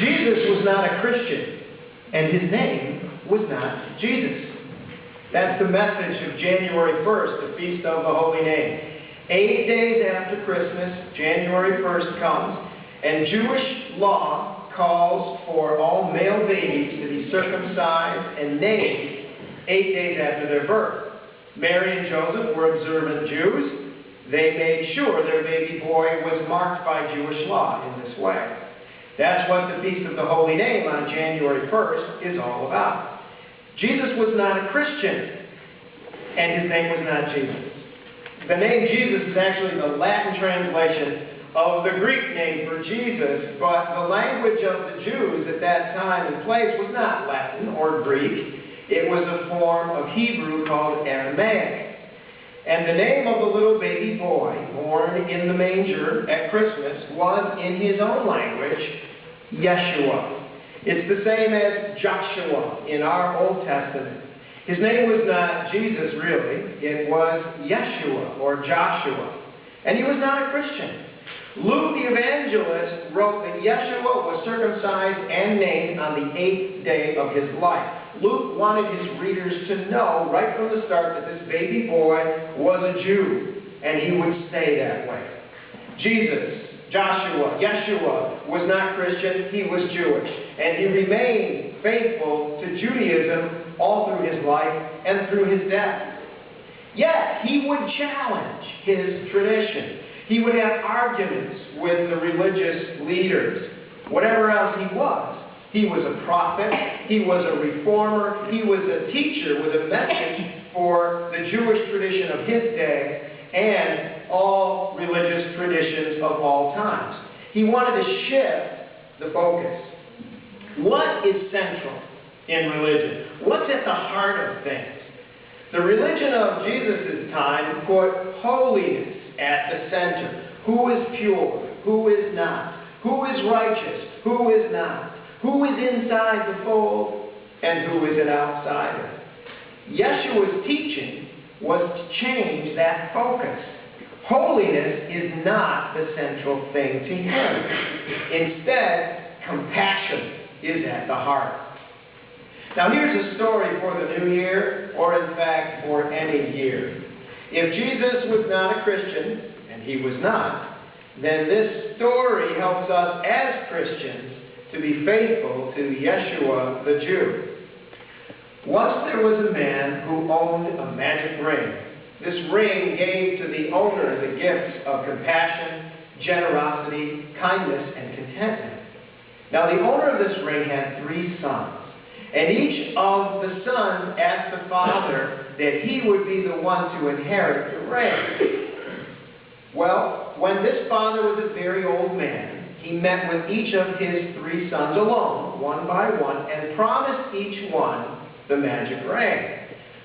Jesus was not a Christian, and his name was not Jesus. That's the message of January 1st, the Feast of the Holy Name. 8 days after Christmas, January 1st comes, and Jewish law calls for all male babies to be circumcised and named 8 days after their birth. Mary and Joseph were observant Jews. They made sure their baby boy was marked by Jewish law in this way. That's what the Feast of the Holy Name on January 1st is all about. Jesus was not a Christian, and his name was not Jesus. The name Jesus is actually the Latin translation of the Greek name for Jesus, but the language of the Jews at that time and place was not Latin or Greek. It was a form of Hebrew called Aramaic. And the name of the little baby boy born in the manger at Christmas was, in his own language, Yeshua. It's the same as Joshua in our Old Testament. His name was not Jesus, really. It was Yeshua, or Joshua. And he was not a Christian. Luke the evangelist wrote that Yeshua was circumcised and named on the 8th day of his life. Luke wanted his readers to know right from the start that this baby boy was a Jew, and he would stay that way. Jesus, Joshua, Yeshua was not Christian, he was Jewish. And he remained faithful to Judaism all through his life and through his death. Yet, he would challenge his tradition. He would have arguments with the religious leaders. Whatever else he was a prophet, he was a reformer, he was a teacher with a message for the Jewish tradition of his day and all religious traditions of all times. He wanted to shift the focus. What is central in religion? What's at the heart of things? The religion of Jesus' time put holiness at the center. Who is pure? Who is not? Who is righteous? Who is not? Who is inside the fold? And who is an outsider? Yeshua's teaching was to change that focus. Holiness is not the central thing to him. Instead, compassion is at the heart. Now here's a story for the new year, or in fact for any year. If Jesus was not a Christian, and he was not, then this story helps us as Christians to be faithful to Yeshua the Jew. Once there was a man who owned a magic ring. This ring gave to the owner the gifts of compassion, generosity, kindness, and contentment. Now the owner of this ring had 3 sons. And each of the sons asked the father that he would be the one to inherit the ring. Well, when this father was a very old man, he met with each of his 3 sons alone, one by one, and promised each one the magic ring.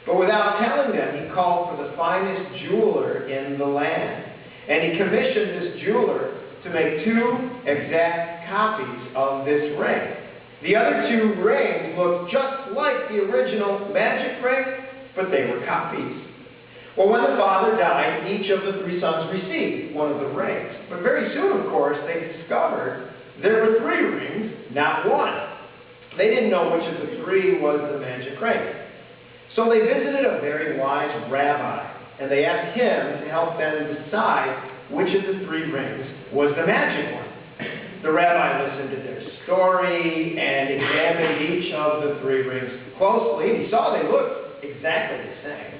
But without telling them, he called for the finest jeweler in the land. And he commissioned this jeweler to make 2 exact copies of this ring. The other 2 rings looked just like the original magic ring, but they were copies. Well, when the father died, each of the 3 sons received one of the rings. But very soon, of course, they discovered there were 3 rings, not one. They didn't know which of the 3 was the magic ring. So they visited a very wise rabbi, and they asked him to help them decide which of the 3 rings was the magic one. The rabbi listened to their story and examined each of the 3 rings closely, and he saw they looked exactly the same.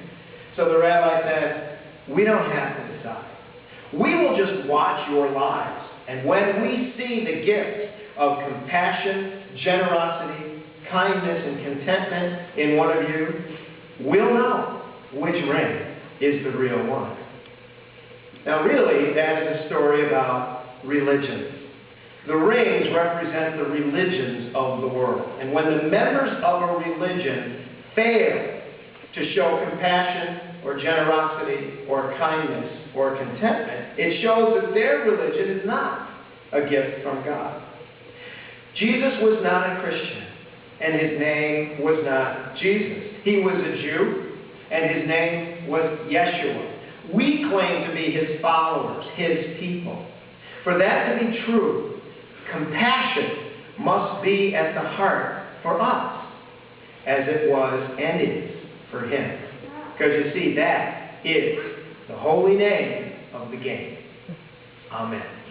So the rabbi said, "We don't have to decide. We will just watch your lives, and when we see the gift of compassion, generosity, kindness, and contentment in one of you, we'll know which ring is the real one." Now really, that is a story about religion. The rings represent the religions of the world. And when the members of a religion fail to show compassion or generosity or kindness or contentment, it shows that their religion is not a gift from God. Jesus was not a Christian, and his name was not Jesus. He was a Jew, and his name was Yeshua. We claim to be his followers, his people. For that to be true, compassion must be at the heart for us, as it was and is for him. Because you see, that is the holy name of the game. Amen.